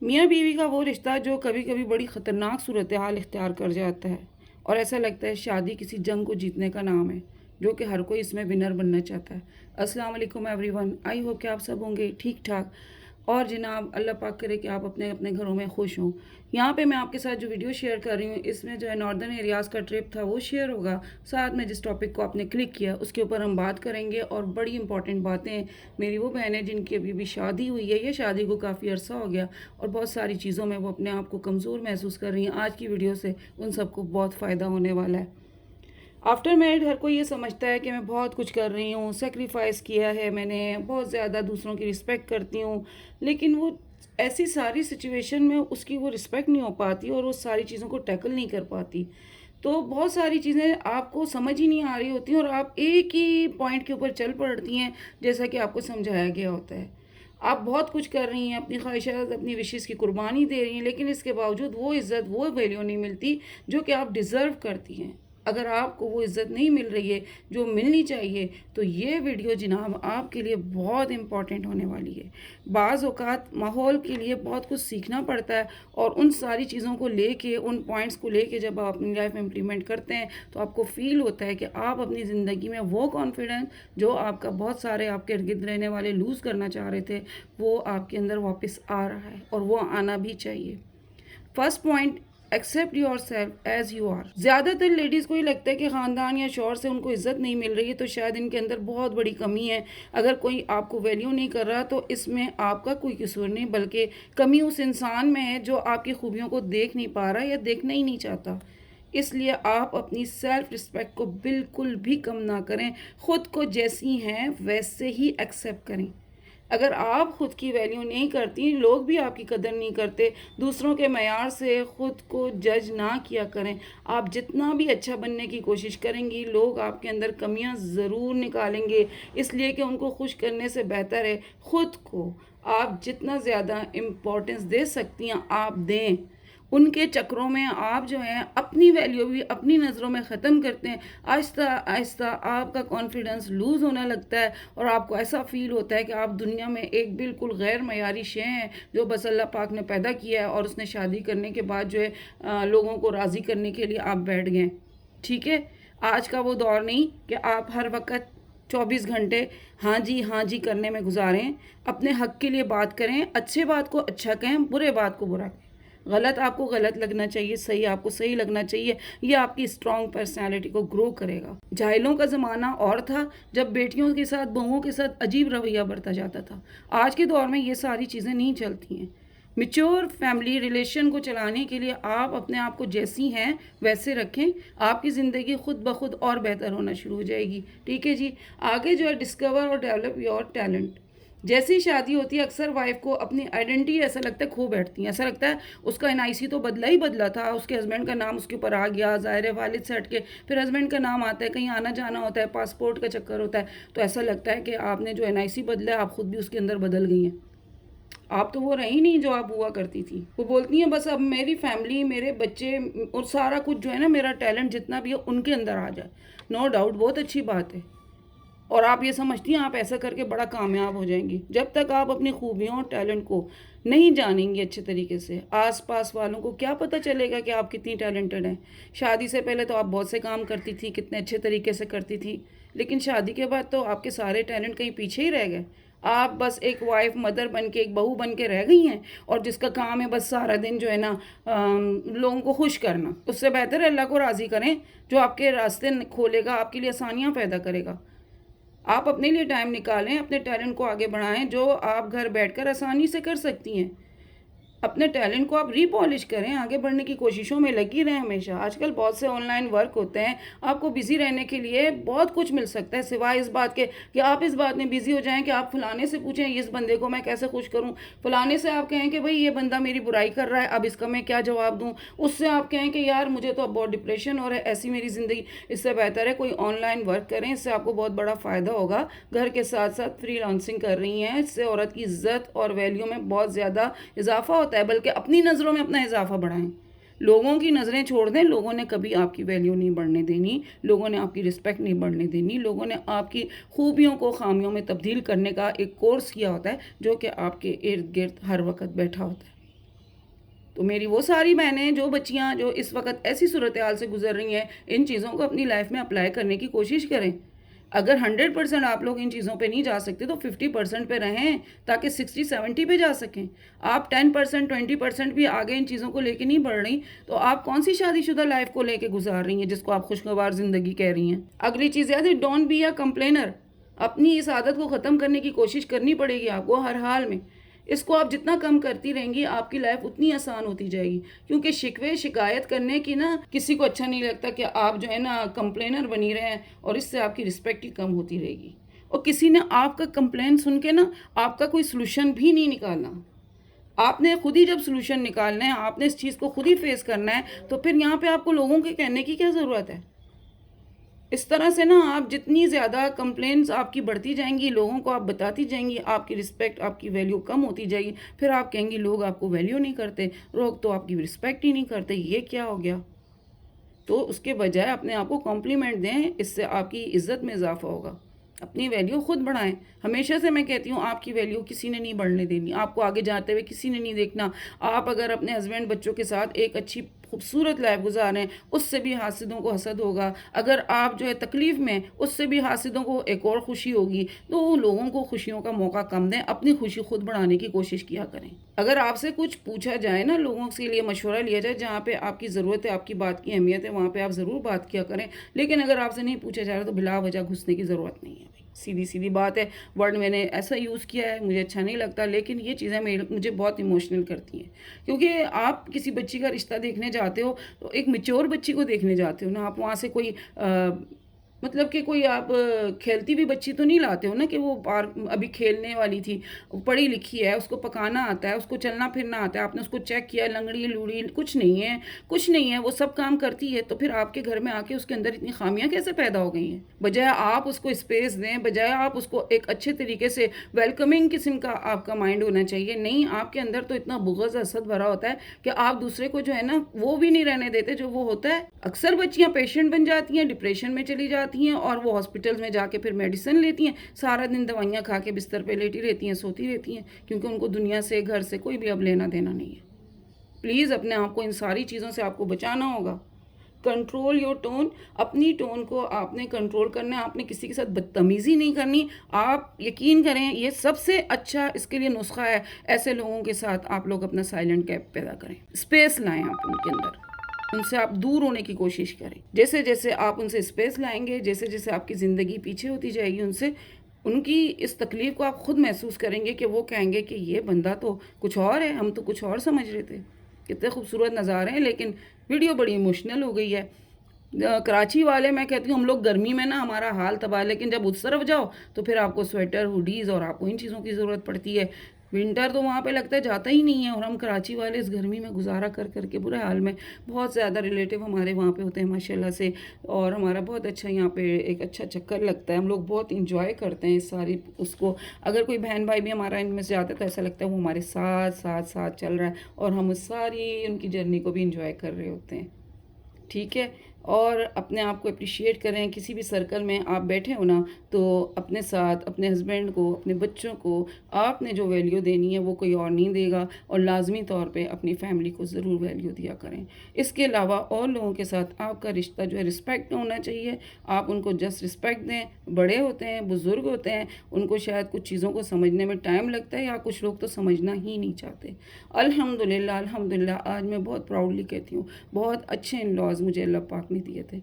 मियाँ बीवी का वो रिश्ता जो कभी कभी बड़ी ख़तरनाक सूरत हाल इख्तियार कर जाता है और ऐसा लगता है शादी किसी जंग को जीतने का नाम है, जो कि हर कोई इसमें विनर बनना चाहता है। अस्सलाम वालेकुम एवरीवन, आई होप कि आप सब होंगे ठीक ठाक। और जनाब अल्लाह पाक करे कि आप अपने अपने घरों में खुश हों। यहाँ पे मैं आपके साथ जो वीडियो शेयर कर रही हूँ इसमें जो है नॉर्दर्न एरियाज़ का ट्रिप था वो शेयर होगा। साथ में जिस टॉपिक को आपने क्लिक किया उसके ऊपर हम बात करेंगे और बड़ी इंपॉर्टेंट बातें। मेरी वो बहन है जिनकी अभी भी शादी हुई है, ये शादी को काफ़ी अरसा हो गया और बहुत सारी चीज़ों में वो अपने आप को कमज़ोर महसूस कर रही हैं। आज की वीडियो से उन सबको बहुत फ़ायदा होने वाला है। आफ्टर मैरिड हर कोई ये समझता है कि मैं बहुत कुछ कर रही हूँ, सेक्रीफाइस किया है मैंने, बहुत ज़्यादा दूसरों की रिस्पेक्ट करती हूँ, लेकिन वो ऐसी सारी सिचुएशन में उसकी वो रिस्पेक्ट नहीं हो पाती और वो सारी चीज़ों को टैकल नहीं कर पाती। तो बहुत सारी चीज़ें आपको समझ ही नहीं आ रही होती और आप एक ही पॉइंट के ऊपर चल पड़ती हैं जैसा कि आपको समझाया गया होता है। आप बहुत कुछ कर रही हैं, अपनी ख्वाहिशात अपनी विशेज़ की कुर्बानी दे रही हैं, लेकिन इसके बावजूद वो इज़्ज़त वो वैल्यू नहीं मिलती जो कि आप डिज़र्व करती हैं। अगर आपको वो इज़्ज़त नहीं मिल रही है जो मिलनी चाहिए तो ये वीडियो जनाब आपके लिए बहुत इम्पॉर्टेंट होने वाली है। बाज़ औक़ात माहौल के लिए बहुत कुछ सीखना पड़ता है और उन सारी चीज़ों को लेके, उन पॉइंट्स को लेके जब आप अपनी लाइफ में इम्प्लीमेंट करते हैं तो आपको फ़ील होता है कि आप अपनी ज़िंदगी में वो कॉन्फिडेंस जो आपका बहुत सारे आपके इर्द गिर्द रहने वाले लूज़ करना चाह रहे थे वो आपके अंदर वापस आ रहा है और वो आना भी चाहिए। First point, except yourself as you are. ज़्यादातर लेडीज़ को ही लगता है कि ख़ानदान या शौहर से उनको इज़्ज़त नहीं मिल रही है तो शायद इनके अंदर बहुत बड़ी कमी है। अगर कोई आपको वैल्यू नहीं कर रहा तो इसमें आपका कोई कसूर नहीं, बल्कि कमी उस इंसान में है जो आपकी खूबियों को देख नहीं पा रहा या देखना ही नहीं चाहता। इसलिए आप अपनी सेल्फ रिस्पेक्ट को बिल्कुल भी कम ना करें, ख़ुद को जैसी हैं वैसे ही एक्सेप्ट करें। अगर आप ख़ुद की वैल्यू नहीं करती, लोग भी आपकी कदर नहीं करते। दूसरों के मयार से ख़ुद को जज ना किया करें। आप जितना भी अच्छा बनने की कोशिश करेंगी लोग आपके अंदर कमियां ज़रूर निकालेंगे, इसलिए कि उनको खुश करने से बेहतर है ख़ुद को आप जितना ज़्यादा इम्पोर्टेंस दे सकती हैं आप दें। उनके चक्रों में आप जो है अपनी वैल्यू भी अपनी नज़रों में ख़त्म करते हैं। आहिस्ता आहिस्ता आपका कॉन्फिडेंस लूज़ होने लगता है और आपको ऐसा फ़ील होता है कि आप दुनिया में एक बिल्कुल गैर मयारी शे हैं जो बस अल्लाह पाक ने पैदा किया है और उसने शादी करने के बाद जो है लोगों को राज़ी करने के लिए आप बैठ गए। ठीक है, आज का वो दौर नहीं कि आप हर वक्त 24 घंटे हाँ जी करने में गुजारें। अपने हक़ के लिए बात करें, अच्छे बात को अच्छा कहें, बुरे बात को बुरा कहें। गलत आपको गलत लगना चाहिए, सही आपको सही लगना चाहिए। ये आपकी स्ट्रॉन्ग पर्सनालिटी को ग्रो करेगा। जाहिलों का ज़माना और था जब बेटियों के साथ बहुओं के साथ अजीब रवैया बरता जाता था। आज के दौर में ये सारी चीज़ें नहीं चलती हैं। मिच्योर फैमिली रिलेशन को चलाने के लिए आप अपने आप को जैसी हैं वैसे रखें, आपकी ज़िंदगी खुद ब खुद और बेहतर होना शुरू हो जाएगी। ठीक है जी। आगे जो है डिस्कवर और डेवलप योर टैलेंट। जैसी शादी होती है अक्सर वाइफ को अपनी आइडेंटिटी ऐसा लगता है खो बैठती है। ऐसा लगता है उसका एनआईसी तो बदला ही बदला था, उसके हस्बैंड का नाम उसके ऊपर आ गया, ज़ाहिर है वालिद से हट के फिर हस्बैंड का नाम आता है, कहीं आना जाना होता है, पासपोर्ट का चक्कर होता है, तो ऐसा लगता है कि आपने जो एनआईसी बदला है आप खुद भी उसके अंदर बदल गई हैं। आप तो वो रही नहीं जो आप हुआ करती थी। वो बोलती हैं बस अब मेरी फैमिली, मेरे बच्चे और सारा कुछ जो है ना, मेरा टैलेंट जितना भी है उनके अंदर आ जाए। नो डाउट बहुत अच्छी बात है और आप ये समझती हैं आप ऐसा करके बड़ा कामयाब हो जाएंगी। जब तक आप अपनी खूबियों और टैलेंट को नहीं जानेंगी अच्छे तरीके से, आसपास वालों को क्या पता चलेगा कि आप कितनी टैलेंटेड हैं। शादी से पहले तो आप बहुत से काम करती थी, कितने अच्छे तरीके से करती थी, लेकिन शादी के बाद तो आपके सारे टैलेंट कहीं पीछे ही रह गए। आप बस एक वाइफ मदर बन के, एक बहू बन के रह गई हैं और जिसका काम है बस सारा दिन जो है ना लोगों को खुश करना। उससे बेहतर है अल्लाह को राज़ी करें जो आपके रास्ते खोलेगा, आपके लिए आसानियाँ पैदा करेगा। आप अपने लिए टाइम निकालें, अपने टैलेंट को आगे बढ़ाएं जो आप घर बैठकर आसानी से कर सकती हैं। अपने टैलेंट को आप रीपॉलिश करें, आगे बढ़ने की कोशिशों में लगी रहें हमेशा। आजकल बहुत से ऑनलाइन वर्क होते हैं, आपको बिज़ी रहने के लिए बहुत कुछ मिल सकता है सिवाय इस बात के कि आप इस बात में बिज़ी हो जाएं कि आप फलाने से पूछें इस बंदे को मैं कैसे खुश करूं, फलाने से आप कहें कि भाई ये बंदा मेरी बुराई कर रहा है अब इसका मैं क्या जवाब दूं, उससे आप कहें कि यार मुझे तो अब बहुत डिप्रेशन हो रहा है, ऐसी मेरी ज़िंदगी। इससे बेहतर है कोई ऑनलाइन वर्क करें, इससे आपको बहुत बड़ा फ़ायदा होगा। घर के साथ साथ फ्रीलांसिंग कर रही हैं, इससे औरत की इज़्ज़त और वैल्यू में बहुत ज़्यादा इजाफा होता है, बल्कि अपनी नज़रों में अपना इजाफा बढ़ाएं। लोगों की नज़रें छोड़ दें, लोगों ने कभी आपकी वैल्यू नहीं बढ़ने देनी, लोगों ने आपकी रिस्पेक्ट नहीं बढ़ने देनी। लोगों ने आपकी खूबियों को खामियों में तब्दील करने का एक कोर्स किया होता है जो कि आपके इर्द गिर्द हर वक्त बैठा होता है। तो मेरी वो सारी बहनें जो बच्चियां जो इस वक्त ऐसी सूरत हाल से गुजर रही हैं, इन चीज़ों को अपनी लाइफ में अप्लाई करने की कोशिश करें। अगर 100% आप लोग इन चीज़ों पे नहीं जा सकते तो 50% पे रहें, ताकि 60-70 पे जा सकें। आप 10% 20% भी आगे इन चीज़ों को लेके नहीं बढ़ रही, तो आप कौन सी शादीशुदा लाइफ को लेके गुजार रही हैं जिसको आप खुशगवार ज़िंदगी कह रही हैं। अगली चीज़ याद है, डोंट बी अ कंप्लेनर। अपनी इस आदत को ख़त्म करने की कोशिश करनी पड़ेगी आपको हर हाल में। इसको आप जितना कम करती रहेंगी आपकी लाइफ उतनी आसान होती जाएगी, क्योंकि शिकवे शिकायत करने की ना किसी को अच्छा नहीं लगता कि आप जो है ना कंप्लेनर बनी रहे हैं, और इससे आपकी रिस्पेक्ट ही कम होती रहेगी। और किसी ने आपका कंप्लेन सुन के ना आपका कोई सलूशन भी नहीं निकालना। आपने खुद ही जब सलूशन निकालना है, आपने इस चीज़ को खुद ही फेस करना है, तो फिर यहाँ पे आपको लोगों के कहने की क्या ज़रूरत है। इस तरह से ना आप जितनी ज़्यादा कंप्लेंट्स आपकी बढ़ती जाएंगी, लोगों को आप बताती जाएंगी, आपकी रिस्पेक्ट आपकी वैल्यू कम होती जाएगी। फिर आप कहेंगी लोग आपको वैल्यू नहीं करते, लोग तो आपकी रिस्पेक्ट ही नहीं करते, ये क्या हो गया। तो उसके बजाय अपने आप को कॉम्प्लीमेंट दें, इससे आपकी इज़्ज़त में इजाफा होगा। अपनी वैल्यू खुद बढ़ाएं। हमेशा से मैं कहती हूँ आपकी वैल्यू किसी ने नहीं बढ़ने देनी, आपको आगे जाते हुए किसी ने नहीं देखना। आप अगर अपने हस्बैंड बच्चों के साथ एक अच्छी खूबसूरत लाइफ गुजार रहे हैं, उससे भी हासिदों को हसद होगा। अगर आप जो है तकलीफ़ में, उससे भी हासिदों को एक और खुशी होगी। तो लोगों को खुशियों का मौका कम दें, अपनी खुशी खुद बढ़ाने की कोशिश किया करें। अगर आपसे कुछ पूछा जाए ना, लोगों के लिए मशवरा लिया जाए, जहाँ पे आपकी ज़रूरत है, आपकी बात की अहमियत है, वहाँ पे आप ज़रूर बात किया करें। लेकिन अगर आपसे नहीं पूछा जा रहा तो बिला वजह घुसने की ज़रूरत नहीं है। सीधी सीधी बात है, वर्ड मैंने ऐसा यूज़ किया है, मुझे अच्छा नहीं लगता, लेकिन ये चीज़ें मुझे बहुत इमोशनल करती हैं। क्योंकि आप किसी बच्ची का रिश्ता देखने जाते हो तो एक मैच्योर बच्ची को देखने जाते हो ना, आप वहाँ से कोई मतलब कि कोई आप खेलती हुई बच्ची तो नहीं लाते हो ना, कि वो अभी खेलने वाली थी, पढ़ी लिखी है, उसको पकाना आता है, उसको चलना फिरना आता है, आपने उसको चेक किया, लंगड़ी लूड़ी कुछ नहीं है, कुछ नहीं है, वो सब काम करती है। तो फिर आपके घर में आके उसके अंदर इतनी खामियां कैसे पैदा हो गई हैं। बजाय आप उसको स्पेस दें, बजाय आप उसको एक अच्छे तरीके से वेलकमिंग किस्म का आपका माइंड होना चाहिए। नहीं, आपके अंदर तो इतना बुग़्ज़ हसद भरा होता है कि आप दूसरे को जो है ना वो भी नहीं रहने देते जो वो होता है। अक्सर बच्चियाँ पेशेंट बन जाती हैं, डिप्रेशन में चली जाती हैं, और वो हॉस्पिटल्स में जाके फिर मेडिसिन लेती हैं, सारा दिन दवाइयाँ खा के बिस्तर पे लेटी रहती हैं, सोती रहती हैं, क्योंकि उनको दुनिया से, घर से कोई भी अब लेना देना नहीं है। प्लीज़ अपने आप को इन सारी चीज़ों से आपको बचाना होगा। Control your tone. अपनी टोन को आपने कंट्रोल करना है, आपने किसी के साथ बदतमीज़ी नहीं करनी। आप यकीन करें, ये सबसे अच्छा इसके लिए नुस्खा है। ऐसे लोगों के साथ आप लोग अपना साइलेंट कैप पैदा करें, स्पेस लाएं आप उनके अंदर, उनसे आप दूर होने की कोशिश करें। जैसे जैसे आप उनसे स्पेस लाएंगे, जैसे जैसे आपकी ज़िंदगी पीछे होती जाएगी उनसे, उनकी इस तकलीफ़ को आप खुद महसूस करेंगे कि वो कहेंगे कि ये बंदा तो कुछ और है, हम तो कुछ और समझ रहे थे। कितने खूबसूरत नज़ारे हैं, लेकिन वीडियो बड़ी इमोशनल हो गई है। कराची वाले, मैं कहती हूँ हम लोग गर्मी में ना हमारा हाल तबाह, लेकिन जब उस तरफ जाओ तो फिर आपको स्वेटर, हुडीज़ और आपको इन चीज़ों की ज़रूरत पड़ती है। विंटर तो वहाँ पे लगता है जाता ही नहीं है, और हम कराची वाले इस गर्मी में गुजारा कर करके बुरे हाल में। बहुत ज़्यादा रिलेटिव हमारे वहाँ पे होते हैं माशाल्लाह से, और हमारा बहुत अच्छा यहाँ पे एक अच्छा चक्कर लगता है। हम लोग बहुत इंजॉय करते हैं इस सारी उसको। अगर कोई बहन भाई भी हमारा इनमें से जाता है तो ऐसा लगता है वो हमारे साथ साथ साथ चल रहा है, और हम उस सारी उनकी जर्नी को भी इंजॉय कर रहे होते हैं। ठीक है। और अपने आप को अप्रिशिएट करें। किसी भी सर्कल में आप बैठे हो ना, तो अपने साथ अपने हस्बैंड को, अपने बच्चों को आपने जो वैल्यू देनी है वो कोई और नहीं देगा, और लाजमी तौर पे अपनी फैमिली को ज़रूर वैल्यू दिया करें। इसके अलावा और लोगों के साथ आपका रिश्ता जो है रिस्पेक्ट होना चाहिए। आप उनको जस्ट रिस्पेक्ट दें। बड़े होते हैं, बुज़ुर्ग होते हैं, उनको शायद कुछ चीज़ों को समझने में टाइम लगता है, या कुछ लोग तो समझना ही नहीं चाहते। अल्हम्दुलिल्लाह अल्हम्दुलिल्लाह, आज मैं बहुत प्राउडली कहती हूँ, बहुत अच्छे इन लॉज मुझे अल्लाह पाक ने दिए थे।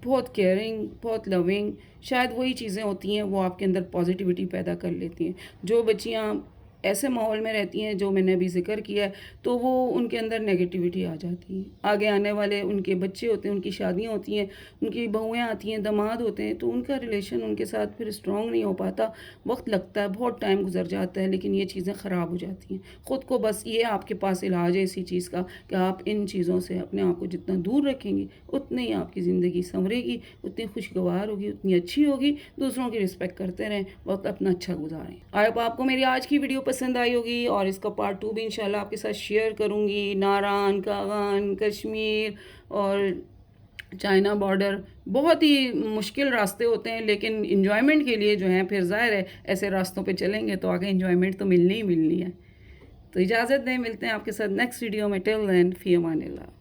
बहुत केयरिंग, बहुत लविंग। शायद वही चीज़ें होती हैं वो आपके अंदर पॉजिटिविटी पैदा कर लेती हैं। जो बच्चियाँ ऐसे माहौल में रहती हैं जो मैंने अभी ज़िक्र किया है, तो वो उनके अंदर नेगेटिविटी आ जाती है। आगे आने वाले उनके बच्चे होते हैं, उनकी शादियाँ होती हैं, उनकी बहुएँ आती हैं, दामाद होते हैं, तो उनका रिलेशन उनके साथ फिर स्ट्रॉन्ग नहीं हो पाता। वक्त लगता है, बहुत टाइम गुजर जाता है, लेकिन ये चीज़ें ख़राब हो जाती हैं। ख़ुद को बस ये आपके पास इलाज है इसी चीज़ का कि आप इन चीज़ों से अपने आप को जितना दूर रखेंगे, उतनी ही आपकी ज़िंदगी संवरेगी, उतनी खुशगवार होगी, उतनी अच्छी होगी। दूसरों की रिस्पेक्ट करते रहें, वक्त अपना अच्छा गुजारें। आई होप आपको मेरी आज की वीडियो पसंद आई होगी, और इसका पार्ट 2 भी इंशाल्लाह आपके साथ शेयर करूँगी। नारान, कागान, कश्मीर और चाइना बॉर्डर, बहुत ही मुश्किल रास्ते होते हैं, लेकिन इन्जॉयमेंट के लिए जो है, फिर ज़ाहिर है ऐसे रास्तों पे चलेंगे तो आगे इन्जॉयमेंट तो मिलनी ही मिलनी है। तो इजाज़त दें, मिलते हैं आपके साथ नेक्स्ट वीडियो में। टिल देन, फ़ी अमानिल्लाह।